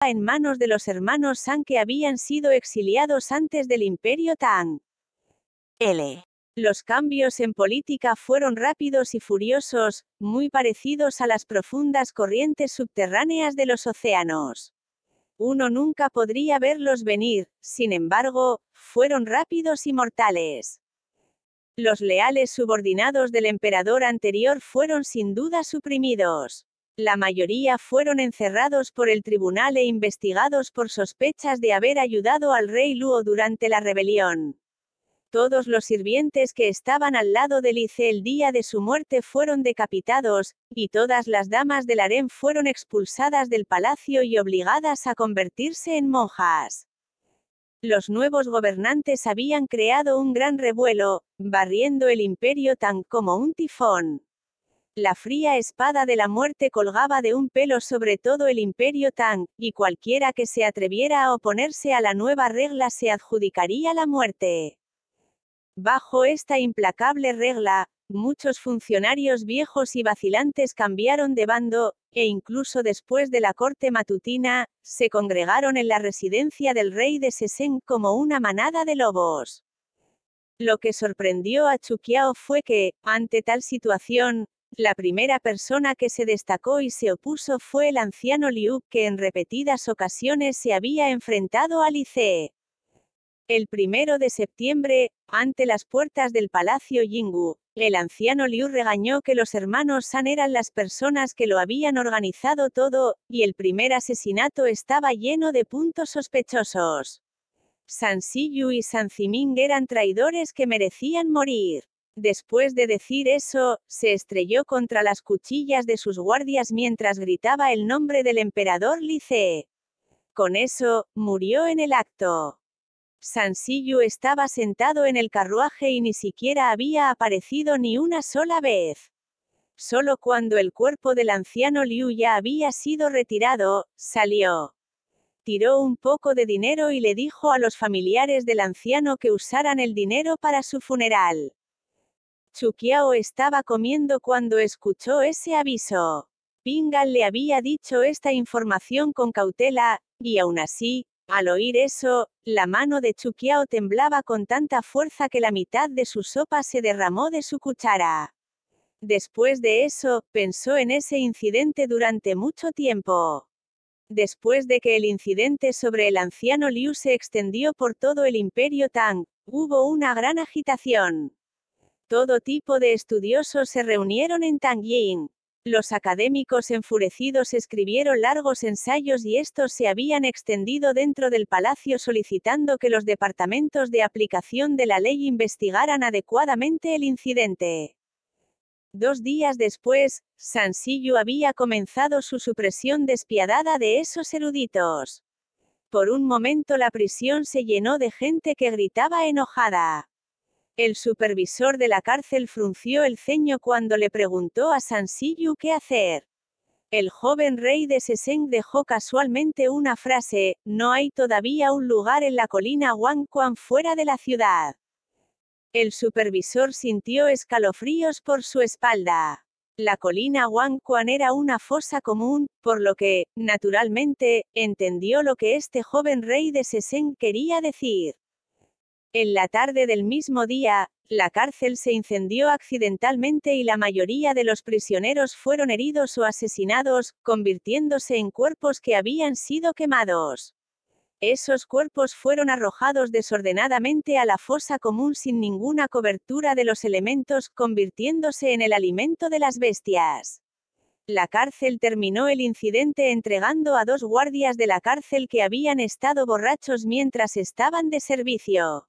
en manos de los hermanos San que habían sido exiliados antes del Imperio Tang. Los cambios en política fueron rápidos y furiosos, muy parecidos a las profundas corrientes subterráneas de los océanos. Uno nunca podría verlos venir, sin embargo, fueron rápidos y mortales. Los leales subordinados del emperador anterior fueron sin duda suprimidos. La mayoría fueron encerrados por el tribunal e investigados por sospechas de haber ayudado al rey Luo durante la rebelión. Todos los sirvientes que estaban al lado de Li Ce el día de su muerte fueron decapitados, y todas las damas del harén fueron expulsadas del palacio y obligadas a convertirse en monjas. Los nuevos gobernantes habían creado un gran revuelo, barriendo el imperio Tang como un tifón. La fría espada de la muerte colgaba de un pelo sobre todo el imperio Tang, y cualquiera que se atreviera a oponerse a la nueva regla se adjudicaría la muerte. Bajo esta implacable regla, muchos funcionarios viejos y vacilantes cambiaron de bando, e incluso después de la corte matutina, se congregaron en la residencia del rey de Sesen como una manada de lobos. Lo que sorprendió a Chu Qiao fue que, ante tal situación, la primera persona que se destacó y se opuso fue el anciano Liu, que en repetidas ocasiones se había enfrentado a Li Ce. El 1 de septiembre, ante las puertas del palacio Yinggu, el anciano Liu regañó que los hermanos San eran las personas que lo habían organizado todo, y el primer asesinato estaba lleno de puntos sospechosos. San Siyu y San Ziming eran traidores que merecían morir. Después de decir eso, se estrelló contra las cuchillas de sus guardias mientras gritaba el nombre del emperador Li Ce. Con eso, murió en el acto. San Siyu estaba sentado en el carruaje y ni siquiera había aparecido ni una sola vez. Solo cuando el cuerpo del anciano Liu ya había sido retirado, salió. Tiró un poco de dinero y le dijo a los familiares del anciano que usaran el dinero para su funeral. Chu Qiao estaba comiendo cuando escuchó ese aviso. Pingal le había dicho esta información con cautela, y aún así, al oír eso, la mano de Chu Qiao temblaba con tanta fuerza que la mitad de su sopa se derramó de su cuchara. Después de eso, pensó en ese incidente durante mucho tiempo. Después de que el incidente sobre el anciano Liu se extendió por todo el imperio Tang, hubo una gran agitación. Todo tipo de estudiosos se reunieron en Tangying. Los académicos enfurecidos escribieron largos ensayos y estos se habían extendido dentro del palacio solicitando que los departamentos de aplicación de la ley investigaran adecuadamente el incidente. 2 días después, San Siyu había comenzado su supresión despiadada de esos eruditos. Por un momento la prisión se llenó de gente que gritaba enojada. El supervisor de la cárcel frunció el ceño cuando le preguntó a San Siyu qué hacer. El joven rey de Sesen dejó casualmente una frase: no hay todavía un lugar en la colina Wangquan fuera de la ciudad. El supervisor sintió escalofríos por su espalda. La colina Wangquan era una fosa común, por lo que, naturalmente, entendió lo que este joven rey de Sesen quería decir. En la tarde del mismo día, la cárcel se incendió accidentalmente y la mayoría de los prisioneros fueron heridos o asesinados, convirtiéndose en cuerpos que habían sido quemados. Esos cuerpos fueron arrojados desordenadamente a la fosa común sin ninguna cobertura de los elementos, convirtiéndose en el alimento de las bestias. La cárcel terminó el incidente entregando a 2 guardias de la cárcel que habían estado borrachos mientras estaban de servicio.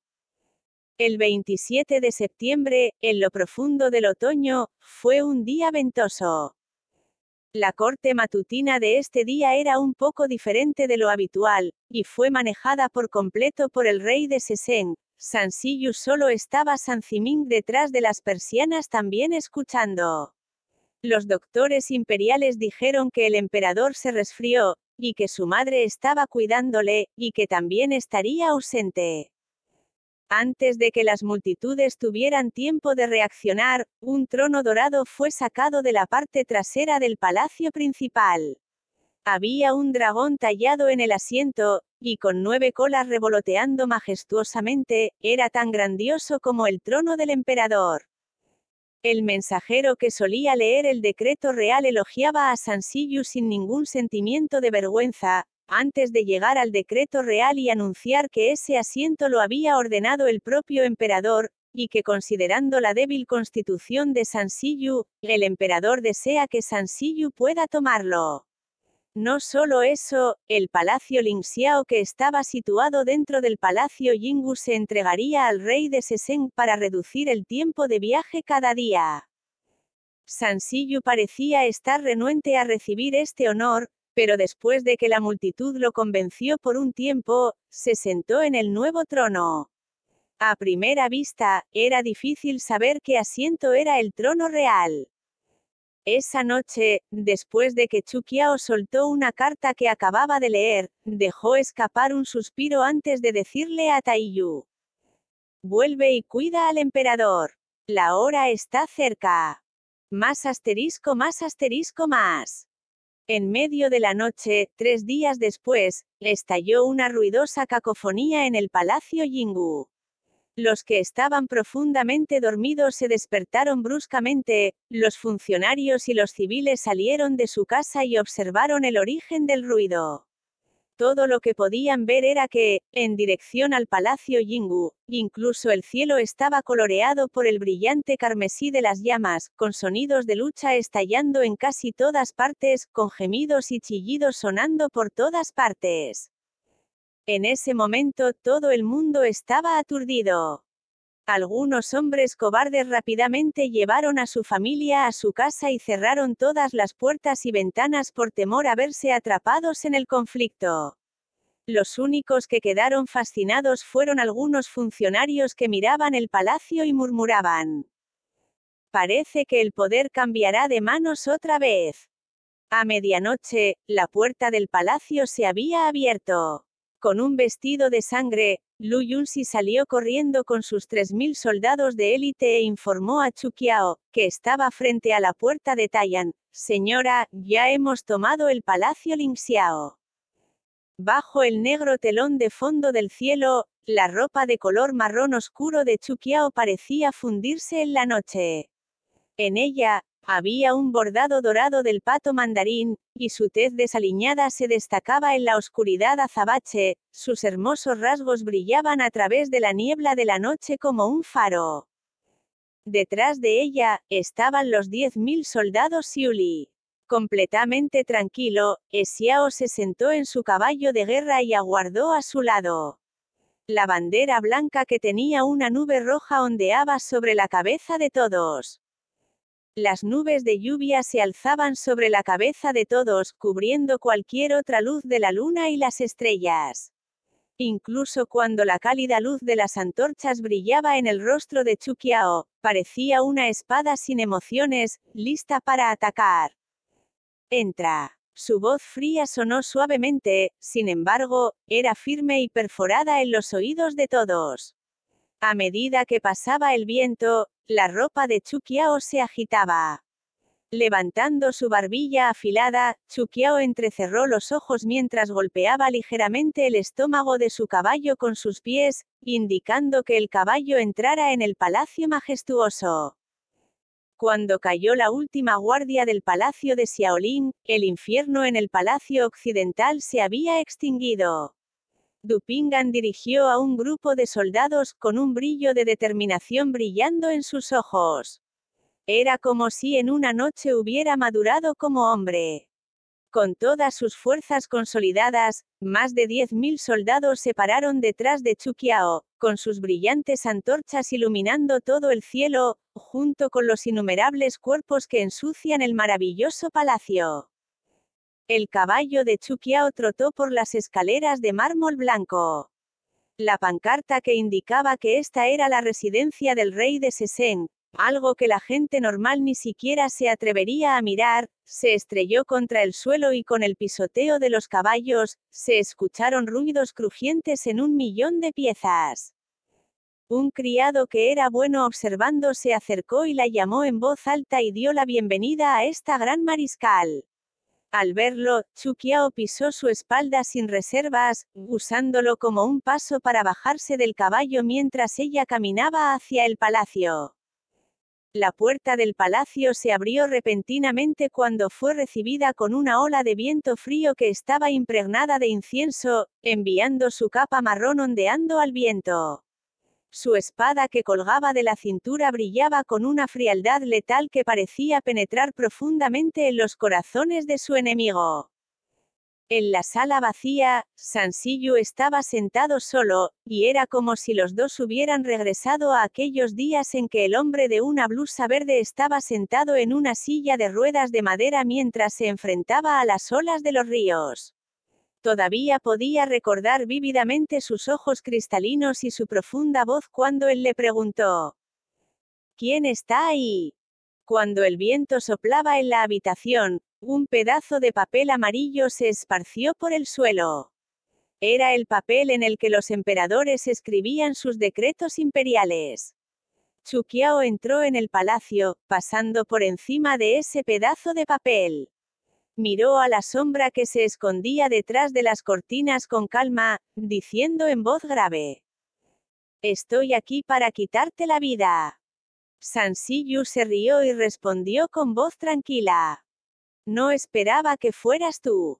El 27 de septiembre, en lo profundo del otoño, fue un día ventoso. La corte matutina de este día era un poco diferente de lo habitual, y fue manejada por completo por el rey de Sesen. San Siyu solo estaba San Ziming detrás de las persianas también escuchando. Los doctores imperiales dijeron que el emperador se resfrió, y que su madre estaba cuidándole, y que también estaría ausente. Antes de que las multitudes tuvieran tiempo de reaccionar, un trono dorado fue sacado de la parte trasera del palacio principal. Había un dragón tallado en el asiento, y con 9 colas revoloteando majestuosamente, era tan grandioso como el trono del emperador. El mensajero que solía leer el decreto real elogiaba a Sansillu sin ningún sentimiento de vergüenza, antes de llegar al decreto real y anunciar que ese asiento lo había ordenado el propio emperador, y que considerando la débil constitución de Sansillu, el emperador desea que Sansillu pueda tomarlo. No solo eso, el palacio Lingxiao que estaba situado dentro del palacio Yinggu se entregaría al rey de Seseng para reducir el tiempo de viaje cada día. Sansillu parecía estar renuente a recibir este honor, pero después de que la multitud lo convenció por un tiempo, se sentó en el nuevo trono. A primera vista, era difícil saber qué asiento era el trono real. Esa noche, después de que Chu Qiao soltó una carta que acababa de leer, dejó escapar un suspiro antes de decirle a Taiyu: vuelve y cuida al emperador. La hora está cerca. Más asterisco más asterisco más. En medio de la noche, 3 días después, estalló una ruidosa cacofonía en el palacio Yinggu. Los que estaban profundamente dormidos se despertaron bruscamente, los funcionarios y los civiles salieron de su casa y observaron el origen del ruido. Todo lo que podían ver era que, en dirección al palacio Yinggu, incluso el cielo estaba coloreado por el brillante carmesí de las llamas, con sonidos de lucha estallando en casi todas partes, con gemidos y chillidos sonando por todas partes. En ese momento todo el mundo estaba aturdido. Algunos hombres cobardes rápidamente llevaron a su familia a su casa y cerraron todas las puertas y ventanas por temor a verse atrapados en el conflicto. Los únicos que quedaron fascinados fueron algunos funcionarios que miraban el palacio y murmuraban: parece que el poder cambiará de manos otra vez. A medianoche, la puerta del palacio se había abierto. Con un vestido de sangre, Lu Yunxi salió corriendo con sus 3000 soldados de élite e informó a Chu Qiao, que estaba frente a la puerta de Taiyan: señora, ya hemos tomado el palacio Lingxiao. Bajo el negro telón de fondo del cielo, la ropa de color marrón oscuro de Chu Qiao parecía fundirse en la noche. En ella, había un bordado dorado del pato mandarín, y su tez desaliñada se destacaba en la oscuridad azabache, sus hermosos rasgos brillaban a través de la niebla de la noche como un faro. Detrás de ella, estaban los 10.000 soldados Xiuli. Completamente tranquilo, Xiao se sentó en su caballo de guerra y aguardó a su lado. La bandera blanca que tenía una nube roja ondeaba sobre la cabeza de todos. Las nubes de lluvia se alzaban sobre la cabeza de todos, cubriendo cualquier otra luz de la luna y las estrellas. Incluso cuando la cálida luz de las antorchas brillaba en el rostro de Chu Qiao, parecía una espada sin emociones, lista para atacar. Entra. Su voz fría sonó suavemente, sin embargo, era firme y perforada en los oídos de todos. A medida que pasaba el viento, la ropa de Chu Qiao se agitaba. Levantando su barbilla afilada, Chu Qiao entrecerró los ojos mientras golpeaba ligeramente el estómago de su caballo con sus pies, indicando que el caballo entrara en el palacio majestuoso. Cuando cayó la última guardia del palacio de Xiaolin, el infierno en el palacio occidental se había extinguido. Du Ping'an dirigió a un grupo de soldados con un brillo de determinación brillando en sus ojos. Era como si en una noche hubiera madurado como hombre. Con todas sus fuerzas consolidadas, más de 10.000 soldados se pararon detrás de Chu Qiao, con sus brillantes antorchas iluminando todo el cielo, junto con los innumerables cuerpos que ensucian el maravilloso palacio. El caballo de Chu Qiao trotó por las escaleras de mármol blanco. La pancarta que indicaba que esta era la residencia del rey de Seseng, algo que la gente normal ni siquiera se atrevería a mirar, se estrelló contra el suelo y con el pisoteo de los caballos, se escucharon ruidos crujientes en 1.000.000 de piezas. Un criado que era bueno observando se acercó y la llamó en voz alta y dio la bienvenida a esta gran mariscal. Al verlo, Chu Qiao pisó su espalda sin reservas, usándolo como un paso para bajarse del caballo mientras ella caminaba hacia el palacio. La puerta del palacio se abrió repentinamente cuando fue recibida con una ola de viento frío que estaba impregnada de incienso, enviando su capa marrón ondeando al viento. Su espada que colgaba de la cintura brillaba con una frialdad letal que parecía penetrar profundamente en los corazones de su enemigo. En la sala vacía, Sansiyu estaba sentado solo, y era como si los dos hubieran regresado a aquellos días en que el hombre de una blusa verde estaba sentado en una silla de ruedas de madera mientras se enfrentaba a las olas de los ríos. Todavía podía recordar vívidamente sus ojos cristalinos y su profunda voz cuando él le preguntó: ¿Quién está ahí? Cuando el viento soplaba en la habitación, un pedazo de papel amarillo se esparció por el suelo. Era el papel en el que los emperadores escribían sus decretos imperiales. Chu Qiao entró en el palacio, pasando por encima de ese pedazo de papel. Miró a la sombra que se escondía detrás de las cortinas con calma, diciendo en voz grave: «Estoy aquí para quitarte la vida». Sansiyu se rió y respondió con voz tranquila: «No esperaba que fueras tú.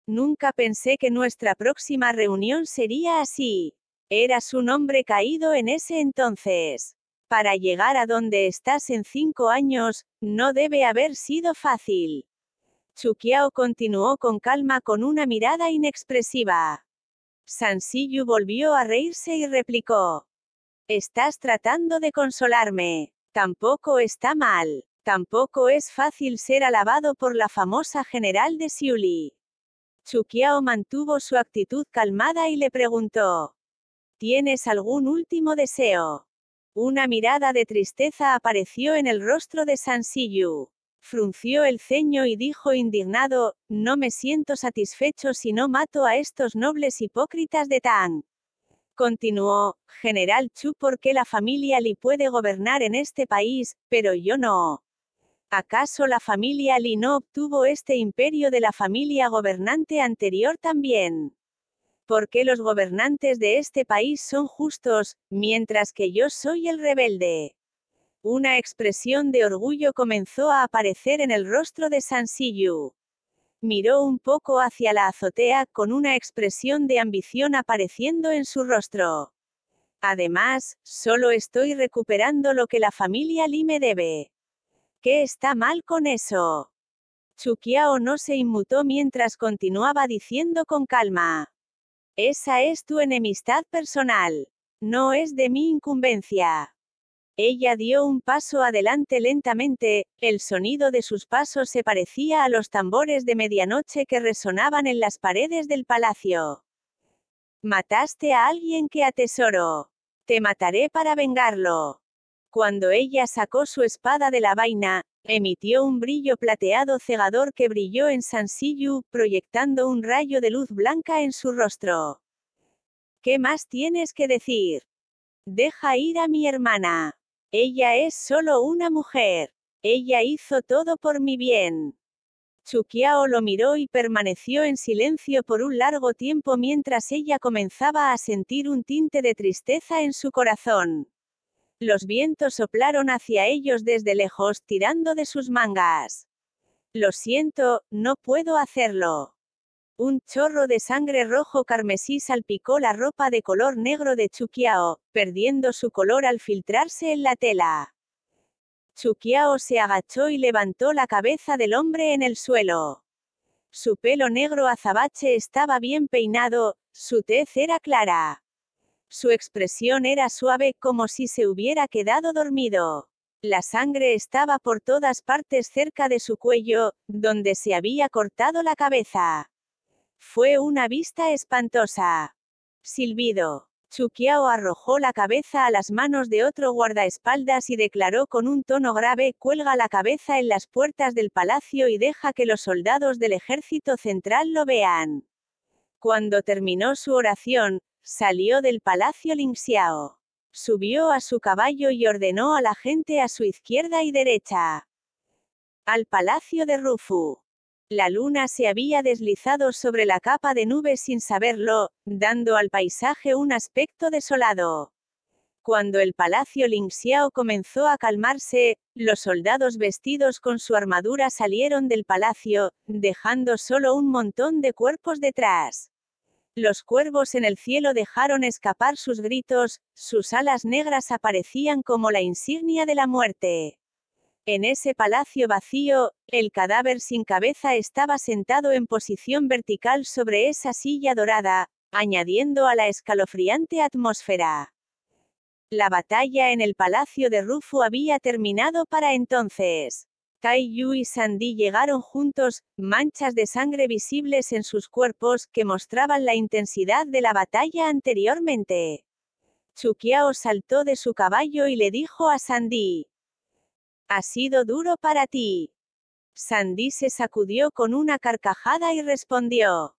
Nunca pensé que nuestra próxima reunión sería así. Eras un hombre caído en ese entonces. Para llegar a donde estás en 5 años, no debe haber sido fácil». Chu Qiao continuó con calma con una mirada inexpresiva. Sansiyu volvió a reírse y replicó: «Estás tratando de consolarme. Tampoco está mal. Tampoco es fácil ser alabado por la famosa general de Xiuli». Chu Qiao mantuvo su actitud calmada y le preguntó: «¿Tienes algún último deseo?». Una mirada de tristeza apareció en el rostro de Sansiyu. Frunció el ceño y dijo indignado: «No me siento satisfecho si no mato a estos nobles hipócritas de Tang». Continuó: «General Chu, ¿por qué la familia Li puede gobernar en este país, pero yo no? ¿Acaso la familia Li no obtuvo este imperio de la familia gobernante anterior también? ¿Por qué los gobernantes de este país son justos, mientras que yo soy el rebelde?». Una expresión de orgullo comenzó a aparecer en el rostro de Sansiyu. Miró un poco hacia la azotea, con una expresión de ambición apareciendo en su rostro. «Además, solo estoy recuperando lo que la familia Li me debe. ¿Qué está mal con eso?». Chu Qiao no se inmutó mientras continuaba diciendo con calma: «Esa es tu enemistad personal. No es de mi incumbencia». Ella dio un paso adelante lentamente, el sonido de sus pasos se parecía a los tambores de medianoche que resonaban en las paredes del palacio. «Mataste a alguien que atesoro. Te mataré para vengarlo». Cuando ella sacó su espada de la vaina, emitió un brillo plateado cegador que brilló en Sansiyu, proyectando un rayo de luz blanca en su rostro. «¿Qué más tienes que decir? Deja ir a mi hermana. Ella es solo una mujer. Ella hizo todo por mi bien». Chu Qiao lo miró y permaneció en silencio por un largo tiempo mientras ella comenzaba a sentir un tinte de tristeza en su corazón. Los vientos soplaron hacia ellos desde lejos, tirando de sus mangas. «Lo siento, no puedo hacerlo». Un chorro de sangre rojo carmesí salpicó la ropa de color negro de Chu Qiao, perdiendo su color al filtrarse en la tela. Chu Qiao se agachó y levantó la cabeza del hombre en el suelo. Su pelo negro azabache estaba bien peinado, su tez era clara. Su expresión era suave, como si se hubiera quedado dormido. La sangre estaba por todas partes cerca de su cuello, donde se había cortado la cabeza. Fue una vista espantosa. Silbido. Chu Qiao arrojó la cabeza a las manos de otro guardaespaldas y declaró con un tono grave: «Cuelga la cabeza en las puertas del palacio y deja que los soldados del ejército central lo vean». Cuando terminó su oración, salió del palacio Lingxiao. Subió a su caballo y ordenó a la gente a su izquierda y derecha: «Al palacio de Rufu». La luna se había deslizado sobre la capa de nubes sin saberlo, dando al paisaje un aspecto desolado. Cuando el palacio Lingxiao comenzó a calmarse, los soldados vestidos con su armadura salieron del palacio, dejando solo un montón de cuerpos detrás. Los cuervos en el cielo dejaron escapar sus gritos, sus alas negras aparecían como la insignia de la muerte. En ese palacio vacío, el cadáver sin cabeza estaba sentado en posición vertical sobre esa silla dorada, añadiendo a la escalofriante atmósfera. La batalla en el palacio de Rufu había terminado para entonces. Kai Yu y Sandy llegaron juntos, manchas de sangre visibles en sus cuerpos que mostraban la intensidad de la batalla anteriormente. Chuqiao saltó de su caballo y le dijo a Sandy: «Ha sido duro para ti». Sandy se sacudió con una carcajada y respondió: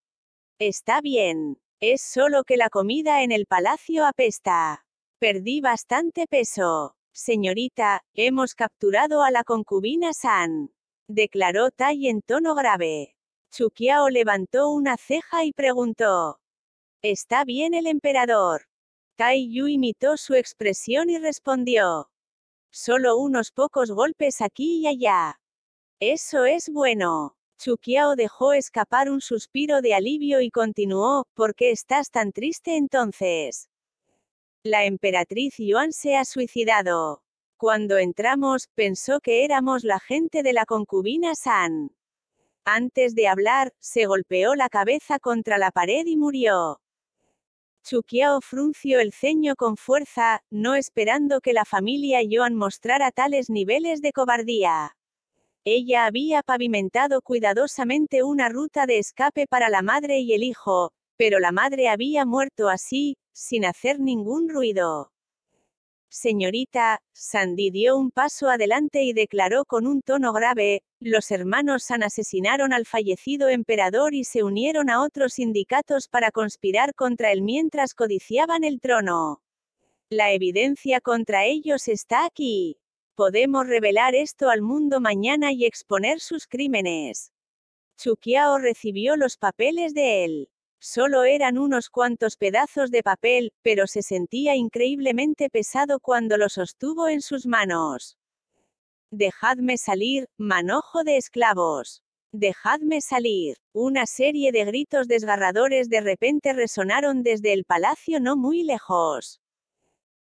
«Está bien. Es solo que la comida en el palacio apesta. Perdí bastante peso. Señorita, hemos capturado a la concubina San», declaró Tai en tono grave. Chuqiao levantó una ceja y preguntó: «¿Está bien el emperador?». Tai Yu imitó su expresión y respondió: «Solo unos pocos golpes aquí y allá». «Eso es bueno». Chuqiao dejó escapar un suspiro de alivio y continuó: «¿Por qué estás tan triste entonces?». «La emperatriz Yuan se ha suicidado. Cuando entramos, pensó que éramos la gente de la concubina San. Antes de hablar, se golpeó la cabeza contra la pared y murió». Chuqiao frunció el ceño con fuerza, no esperando que la familia Yuan mostrara tales niveles de cobardía. Ella había pavimentado cuidadosamente una ruta de escape para la madre y el hijo, pero la madre había muerto así, sin hacer ningún ruido. «Señorita», Sandy dio un paso adelante y declaró con un tono grave: «Los hermanos San asesinaron al fallecido emperador y se unieron a otros sindicatos para conspirar contra él mientras codiciaban el trono. La evidencia contra ellos está aquí. Podemos revelar esto al mundo mañana y exponer sus crímenes». Chuqiao recibió los papeles de él. Solo eran unos cuantos pedazos de papel, pero se sentía increíblemente pesado cuando lo sostuvo en sus manos. «Dejadme salir, manojo de esclavos. Dejadme salir». Una serie de gritos desgarradores de repente resonaron desde el palacio no muy lejos.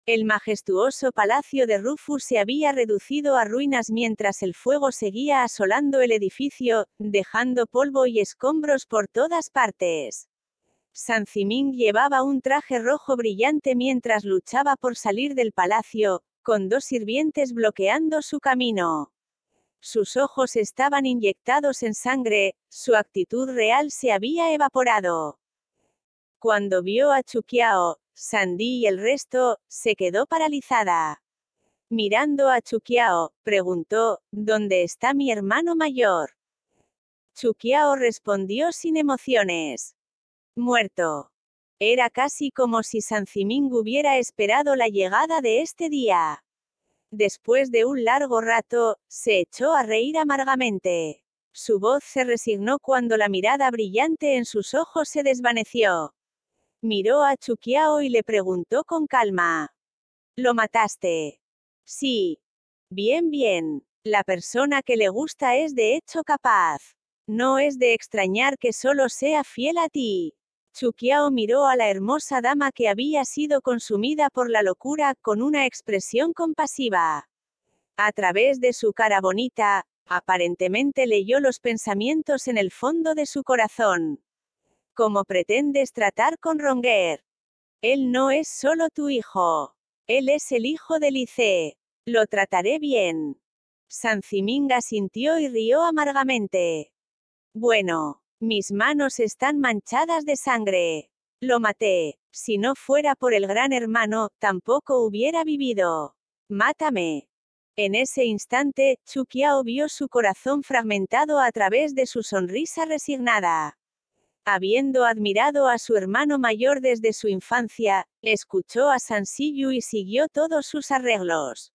El majestuoso palacio de Rufu se había reducido a ruinas mientras el fuego seguía asolando el edificio, dejando polvo y escombros por todas partes. San Ziming llevaba un traje rojo brillante mientras luchaba por salir del palacio, con dos sirvientes bloqueando su camino. Sus ojos estaban inyectados en sangre, su actitud real se había evaporado. Cuando vio a Chuqiao, Sandy y el resto, se quedó paralizada. Mirando a Chuqiao, preguntó: «¿Dónde está mi hermano mayor?». Chuqiao respondió sin emociones: «Muerto». Era casi como si San Ziming hubiera esperado la llegada de este día. Después de un largo rato, se echó a reír amargamente. Su voz se resignó cuando la mirada brillante en sus ojos se desvaneció. Miró a Chuqiao y le preguntó con calma: «¿Lo mataste?». «Sí». «Bien, bien. La persona que le gusta es de hecho capaz. No es de extrañar que solo sea fiel a ti». Chuqiao miró a la hermosa dama que había sido consumida por la locura, con una expresión compasiva. A través de su cara bonita, aparentemente leyó los pensamientos en el fondo de su corazón. «¿Cómo pretendes tratar con Ronger? Él no es solo tu hijo. Él es el hijo de Li Ce. Lo trataré bien». San Ziming asintió y rió amargamente. «Bueno, mis manos están manchadas de sangre. Lo maté. Si no fuera por el gran hermano, tampoco hubiera vivido. Mátame». En ese instante, Chuqiao vio su corazón fragmentado a través de su sonrisa resignada. Habiendo admirado a su hermano mayor desde su infancia, escuchó a San Siyu y siguió todos sus arreglos.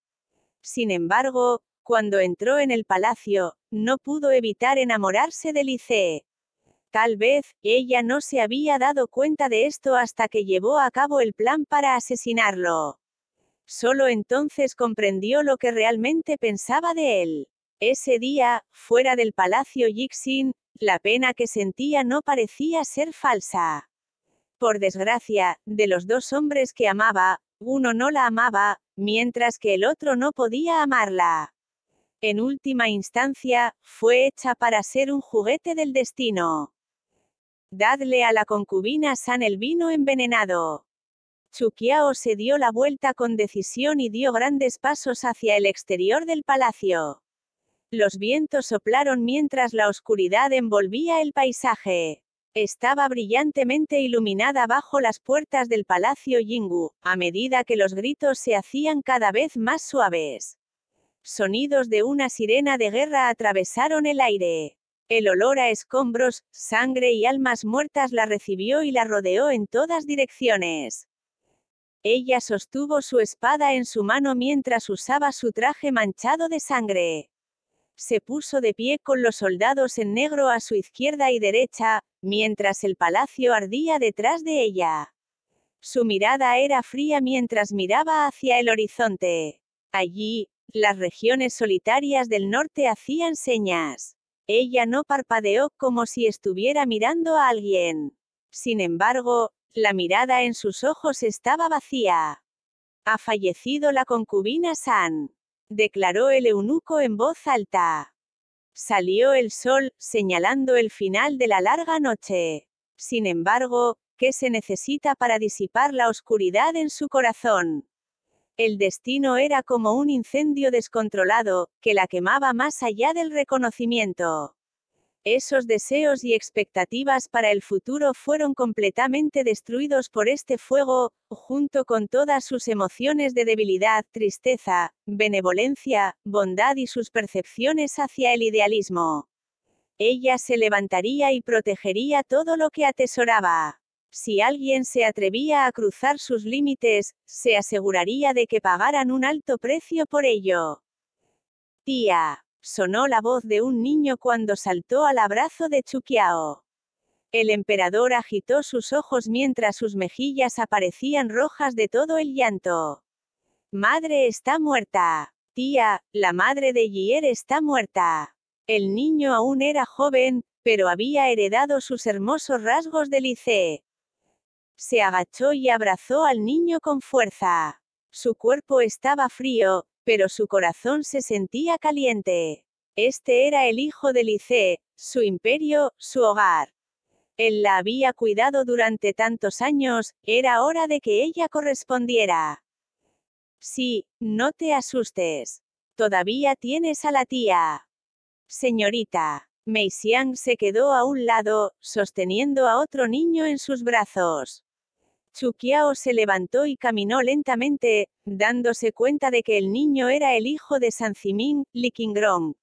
Sin embargo, Cuando entró en el palacio, no pudo evitar enamorarse de Li Ce. Tal vez, ella no se había dado cuenta de esto hasta que llevó a cabo el plan para asesinarlo. Solo entonces comprendió lo que realmente pensaba de él. Ese día, fuera del palacio Yixin, la pena que sentía no parecía ser falsa. Por desgracia, de los dos hombres que amaba, uno no la amaba, mientras que el otro no podía amarla. En última instancia, fue hecha para ser un juguete del destino. Dadle a la concubina San el vino envenenado. Chuqiao se dio la vuelta con decisión y dio grandes pasos hacia el exterior del palacio. Los vientos soplaron mientras la oscuridad envolvía el paisaje. Estaba brillantemente iluminada bajo las puertas del palacio Yinggu, a medida que los gritos se hacían cada vez más suaves. Sonidos de una sirena de guerra atravesaron el aire. El olor a escombros, sangre y almas muertas la recibió y la rodeó en todas direcciones. Ella sostuvo su espada en su mano mientras usaba su traje manchado de sangre. Se puso de pie con los soldados en negro a su izquierda y derecha, mientras el palacio ardía detrás de ella. Su mirada era fría mientras miraba hacia el horizonte. Allí, las regiones solitarias del norte hacían señas. Ella no parpadeó como si estuviera mirando a alguien. Sin embargo, la mirada en sus ojos estaba vacía. Ha fallecido la concubina San, declaró el eunuco en voz alta. Salió el sol, señalando el final de la larga noche. Sin embargo, ¿qué se necesita para disipar la oscuridad en su corazón? El destino era como un incendio descontrolado, que la quemaba más allá del reconocimiento. Esos deseos y expectativas para el futuro fueron completamente destruidos por este fuego, junto con todas sus emociones de debilidad, tristeza, benevolencia, bondad y sus percepciones hacia el idealismo. Ella se levantaría y protegería todo lo que atesoraba. Si alguien se atrevía a cruzar sus límites, se aseguraría de que pagaran un alto precio por ello. Tía. Sonó la voz de un niño cuando saltó al abrazo de Chuqiao. El emperador agitó sus ojos mientras sus mejillas aparecían rojas de todo el llanto. Madre está muerta. Tía, la madre de Yier está muerta. El niño aún era joven, pero había heredado sus hermosos rasgos de Li Ce. Se agachó y abrazó al niño con fuerza. Su cuerpo estaba frío, pero su corazón se sentía caliente. Este era el hijo de Li Ce, su imperio, su hogar. Él la había cuidado durante tantos años, era hora de que ella correspondiera. Sí, no te asustes. Todavía tienes a la tía. Señorita. Mei Xiang se quedó a un lado, sosteniendo a otro niño en sus brazos. Chuqiao se levantó y caminó lentamente, dándose cuenta de que el niño era el hijo de San Ziming, Li Qingrong.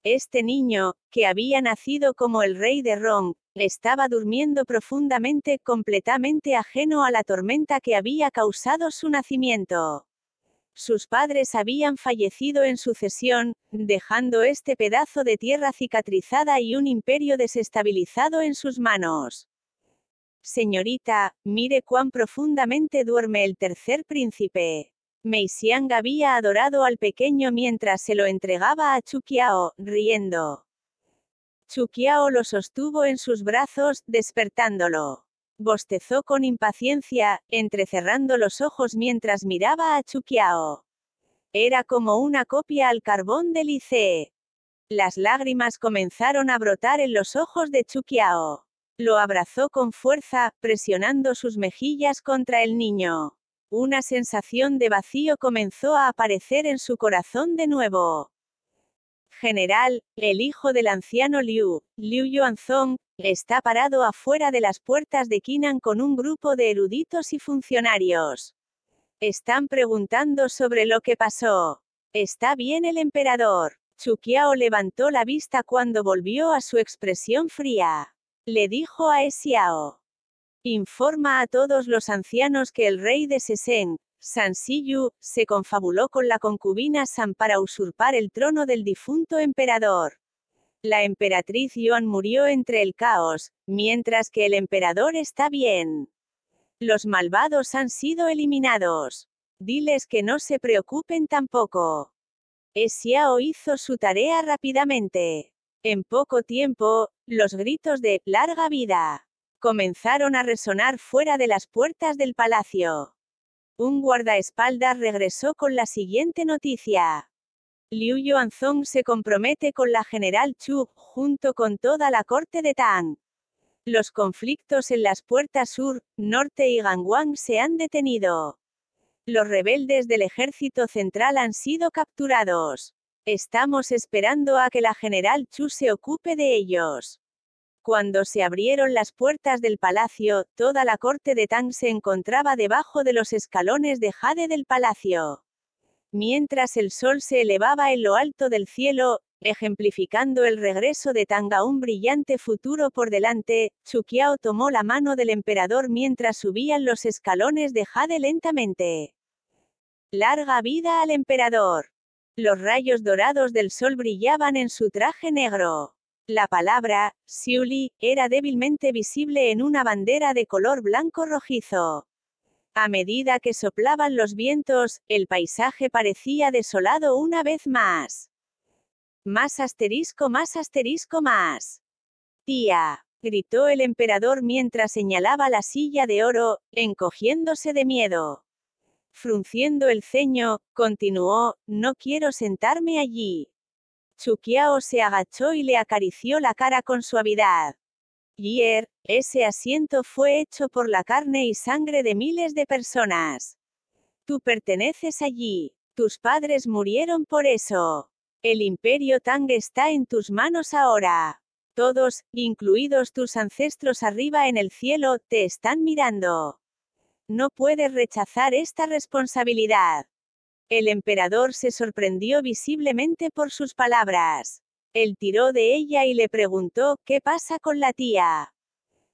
Este niño, que había nacido como el rey de Rong, estaba durmiendo profundamente, completamente ajeno a la tormenta que había causado su nacimiento. Sus padres habían fallecido en sucesión, dejando este pedazo de tierra cicatrizada y un imperio desestabilizado en sus manos. Señorita, mire cuán profundamente duerme el tercer príncipe. Mei Xiang había adorado al pequeño mientras se lo entregaba a Chuqiao, riendo. Chuqiao lo sostuvo en sus brazos, despertándolo. Bostezó con impaciencia, entrecerrando los ojos mientras miraba a Chuqiao. Era como una copia al carbón de Li Ce. Las lágrimas comenzaron a brotar en los ojos de Chuqiao. Lo abrazó con fuerza, presionando sus mejillas contra el niño. Una sensación de vacío comenzó a aparecer en su corazón de nuevo. General, el hijo del anciano Liu Yuanzong, está parado afuera de las puertas de Qinan con un grupo de eruditos y funcionarios. Están preguntando sobre lo que pasó. ¿Está bien el emperador? Chuqiao levantó la vista cuando volvió a su expresión fría. Le dijo a Xiao. Informa a todos los ancianos que el rey de Sesen, San Siyu, se confabuló con la concubina San para usurpar el trono del difunto emperador. La emperatriz Yuan murió entre el caos, mientras que el emperador está bien. Los malvados han sido eliminados. Diles que no se preocupen tampoco. Xiao hizo su tarea rápidamente. En poco tiempo, los gritos de «¡Larga vida!» comenzaron a resonar fuera de las puertas del palacio. Un guardaespaldas regresó con la siguiente noticia. Liu Yuanzong se compromete con la general Chu, junto con toda la corte de Tang. Los conflictos en las puertas sur, norte y Gangwon se han detenido. Los rebeldes del ejército central han sido capturados. Estamos esperando a que la general Chu se ocupe de ellos. Cuando se abrieron las puertas del palacio, toda la corte de Tang se encontraba debajo de los escalones de jade del palacio. Mientras el sol se elevaba en lo alto del cielo, ejemplificando el regreso de Tang a un brillante futuro por delante, Chu Qiao tomó la mano del emperador mientras subían los escalones de jade lentamente. ¡Larga vida al emperador! Los rayos dorados del sol brillaban en su traje negro. La palabra, Xiuli, era débilmente visible en una bandera de color blanco rojizo. A medida que soplaban los vientos, el paisaje parecía desolado una vez más. Más asterisco más asterisco más. Tía, gritó el emperador mientras señalaba la silla de oro, encogiéndose de miedo. Frunciendo el ceño, continuó, no quiero sentarme allí. Chu Qiao se agachó y le acarició la cara con suavidad. Yier, ese asiento fue hecho por la carne y sangre de miles de personas. Tú perteneces allí. Tus padres murieron por eso. El imperio Tang está en tus manos ahora. Todos, incluidos tus ancestros arriba en el cielo, te están mirando. No puedes rechazar esta responsabilidad. El emperador se sorprendió visiblemente por sus palabras. Él tiró de ella y le preguntó, ¿qué pasa con la tía?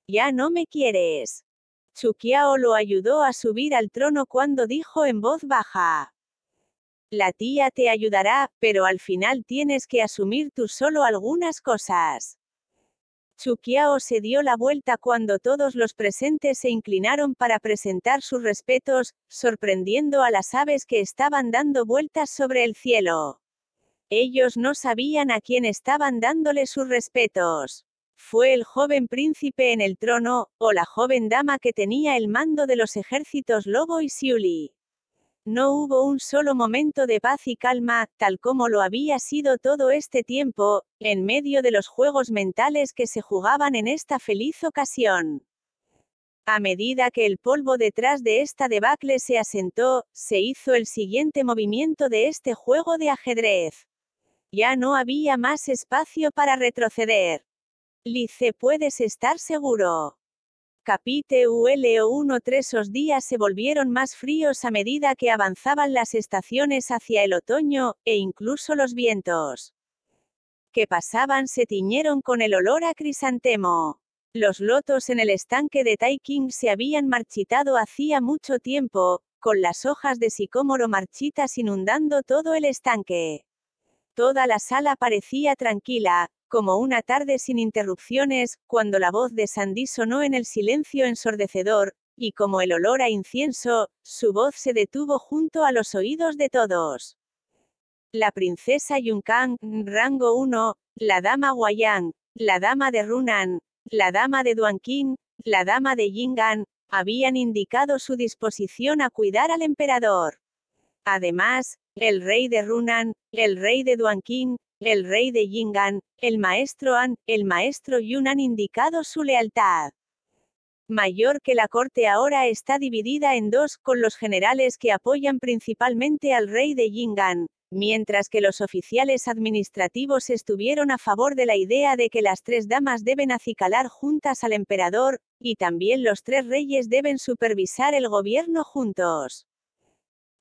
¿Ya no me quieres? Chu Qiao lo ayudó a subir al trono cuando dijo en voz baja. La tía te ayudará, pero al final tienes que asumir tú solo algunas cosas. Chu Qiao se dio la vuelta cuando todos los presentes se inclinaron para presentar sus respetos, sorprendiendo a las aves que estaban dando vueltas sobre el cielo. Ellos no sabían a quién estaban dándole sus respetos. ¿Fue el joven príncipe en el trono, o la joven dama que tenía el mando de los ejércitos Lobo y Xiuli? No hubo un solo momento de paz y calma, tal como lo había sido todo este tiempo, en medio de los juegos mentales que se jugaban en esta feliz ocasión. A medida que el polvo detrás de esta debacle se asentó, se hizo el siguiente movimiento de este juego de ajedrez. Ya no había más espacio para retroceder. Lice, puedes estar seguro. Capítulo 1:3. Los días se volvieron más fríos a medida que avanzaban las estaciones hacia el otoño, e incluso los vientos que pasaban se tiñeron con el olor a crisantemo. Los lotos en el estanque de Tai King se habían marchitado hacía mucho tiempo, con las hojas de sicómoro marchitas inundando todo el estanque. Toda la sala parecía tranquila, como una tarde sin interrupciones, cuando la voz de Sandy sonó en el silencio ensordecedor, y como el olor a incienso, su voz se detuvo junto a los oídos de todos. La princesa Yunkan, rango 1, la dama Guayang, la dama de Runan, la dama de Duanqing, la dama de Yingan, habían indicado su disposición a cuidar al emperador. Además, el rey de Runan, el rey de Duanqing, el rey de Yingan, el maestro An, el maestro Yun han indicado su lealtad mayor que la corte ahora está dividida en dos, con los generales que apoyan principalmente al rey de Yingan, mientras que los oficiales administrativos estuvieron a favor de la idea de que las tres damas deben acicalar juntas al emperador, y también los tres reyes deben supervisar el gobierno juntos.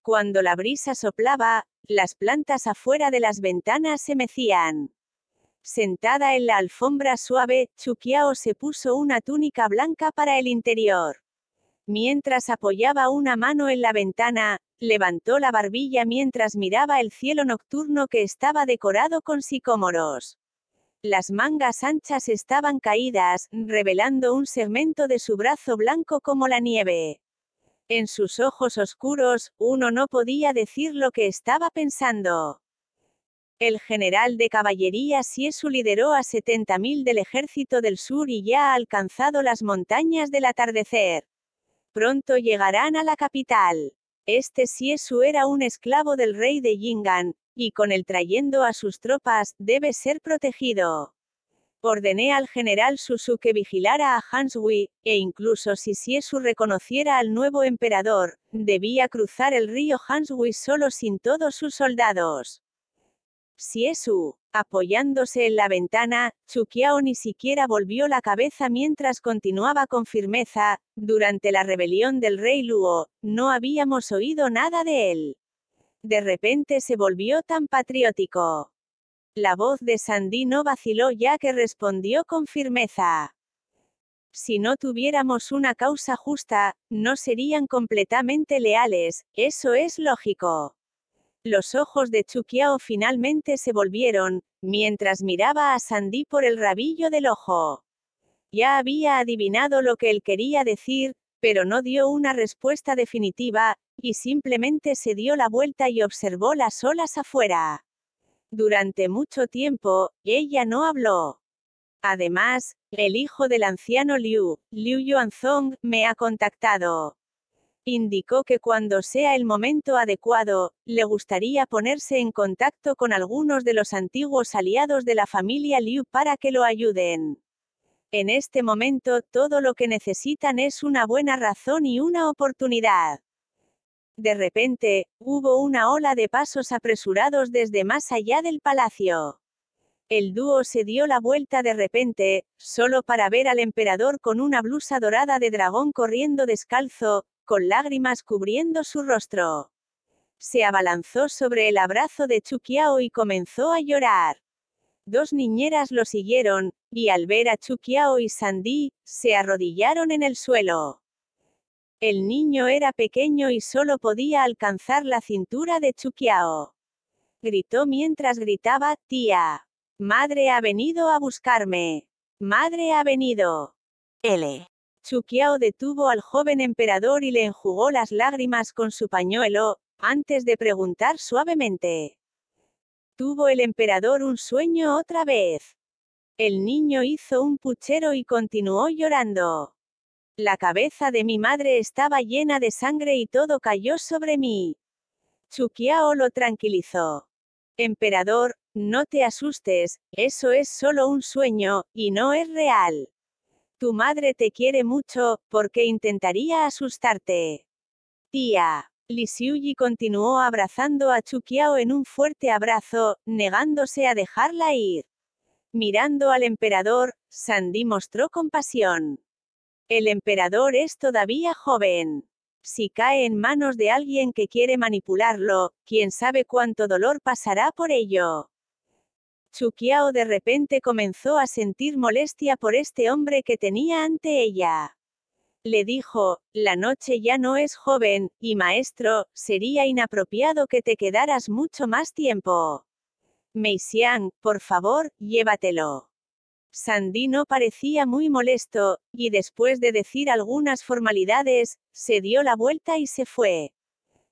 Cuando la brisa soplaba, las plantas afuera de las ventanas se mecían. Sentada en la alfombra suave, Chu Qiao se puso una túnica blanca para el interior. Mientras apoyaba una mano en la ventana, levantó la barbilla mientras miraba el cielo nocturno que estaba decorado con sicómoros. Las mangas anchas estaban caídas, revelando un segmento de su brazo blanco como la nieve. En sus ojos oscuros, uno no podía decir lo que estaba pensando. El general de caballería Siesu lideró a 70.000 del ejército del sur y ya ha alcanzado las montañas del atardecer. Pronto llegarán a la capital. Este Siesu era un esclavo del rey de Yingan, y con él trayendo a sus tropas, debe ser protegido. Ordené al general Susu que vigilara a Hanshui, e incluso si Siesu reconociera al nuevo emperador, debía cruzar el río Hanshui solo sin todos sus soldados. Siesu, apoyándose en la ventana, Chuqiao ni siquiera volvió la cabeza mientras continuaba con firmeza, durante la rebelión del rey Luo, no habíamos oído nada de él. De repente se volvió tan patriótico. La voz de Sandy no vaciló ya que respondió con firmeza. Si no tuviéramos una causa justa, no serían completamente leales, eso es lógico. Los ojos de Chuqiao finalmente se volvieron, mientras miraba a Sandy por el rabillo del ojo. Ya había adivinado lo que él quería decir, pero no dio una respuesta definitiva, y simplemente se dio la vuelta y observó las olas afuera. Durante mucho tiempo, ella no habló. Además, el hijo del anciano Liu Yuanzong, me ha contactado. Indicó que cuando sea el momento adecuado, le gustaría ponerse en contacto con algunos de los antiguos aliados de la familia Liu para que lo ayuden. En este momento, todo lo que necesitan es una buena razón y una oportunidad. De repente, hubo una ola de pasos apresurados desde más allá del palacio. El dúo se dio la vuelta de repente, solo para ver al emperador con una blusa dorada de dragón corriendo descalzo, con lágrimas cubriendo su rostro. Se abalanzó sobre el abrazo de Chuqiao y comenzó a llorar. Dos niñeras lo siguieron, y al ver a Chuqiao y Sandy, se arrodillaron en el suelo. El niño era pequeño y solo podía alcanzar la cintura de Chuqiao. Gritó mientras gritaba, «Tía. Madre ha venido a buscarme. Madre ha venido». Chuqiao detuvo al joven emperador y le enjugó las lágrimas con su pañuelo, antes de preguntar suavemente. ¿Tuvo el emperador un sueño otra vez? El niño hizo un puchero y continuó llorando. La cabeza de mi madre estaba llena de sangre y todo cayó sobre mí. Chuqiao lo tranquilizó. Emperador, no te asustes, eso es solo un sueño, y no es real. Tu madre te quiere mucho, porque intentaría asustarte. Tía. Li Xiuyi continuó abrazando a Chuqiao en un fuerte abrazo, negándose a dejarla ir. Mirando al emperador, Sandy mostró compasión. El emperador es todavía joven. Si cae en manos de alguien que quiere manipularlo, quién sabe cuánto dolor pasará por ello. Chuqiao de repente comenzó a sentir molestia por este hombre que tenía ante ella. Le dijo, la noche ya no es joven, y maestro, sería inapropiado que te quedaras mucho más tiempo. Mei Xiang, por favor, llévatelo. Sandy no parecía muy molesto, y después de decir algunas formalidades, se dio la vuelta y se fue.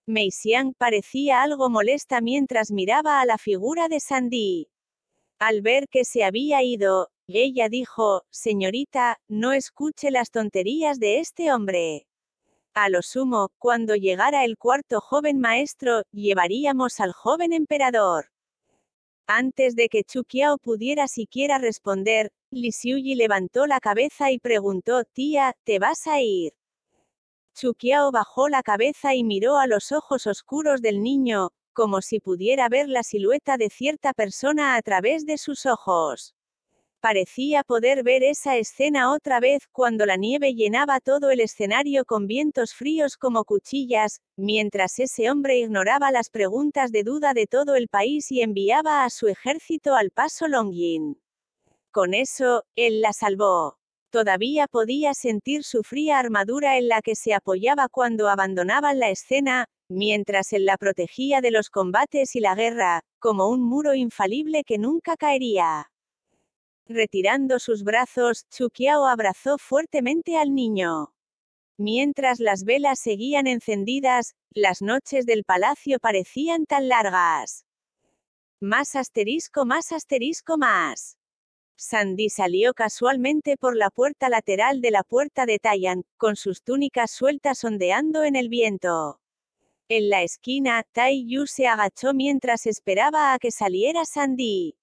Mei Xiang parecía algo molesta mientras miraba a la figura de Sandy. Al ver que se había ido, ella dijo, señorita, no escuche las tonterías de este hombre. A lo sumo, cuando llegara el cuarto joven maestro, llevaríamos al joven emperador. Antes de que Chuqiao pudiera siquiera responder, Li Xiuyi levantó la cabeza y preguntó, tía, ¿te vas a ir? Chuqiao bajó la cabeza y miró a los ojos oscuros del niño, como si pudiera ver la silueta de cierta persona a través de sus ojos. Parecía poder ver esa escena otra vez cuando la nieve llenaba todo el escenario con vientos fríos como cuchillas, mientras ese hombre ignoraba las preguntas de duda de todo el país y enviaba a su ejército al paso Longyin. Con eso, él la salvó. Todavía podía sentir su fría armadura en la que se apoyaba cuando abandonaban la escena, mientras él la protegía de los combates y la guerra, como un muro infalible que nunca caería. Retirando sus brazos, Chu Qiao abrazó fuertemente al niño. Mientras las velas seguían encendidas, las noches del palacio parecían tan largas. Más asterisco más asterisco más. Sandy salió casualmente por la puerta lateral de la puerta de Taiyan, con sus túnicas sueltas ondeando en el viento. En la esquina, Tai Yu se agachó mientras esperaba a que saliera Sandy.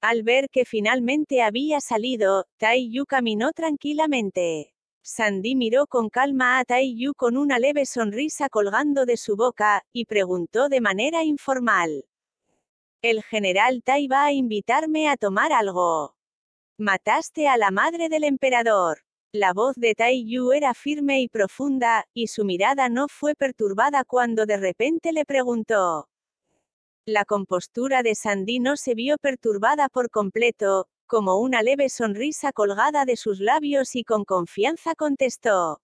Al ver que finalmente había salido, Tai Yu caminó tranquilamente. Sandy miró con calma a Tai Yu con una leve sonrisa colgando de su boca, y preguntó de manera informal. El general Tai va a invitarme a tomar algo. Mataste a la madre del emperador. La voz de Tai Yu era firme y profunda, y su mirada no fue perturbada cuando de repente le preguntó. La compostura de Sandy no se vio perturbada por completo, como una leve sonrisa colgada de sus labios y con confianza contestó.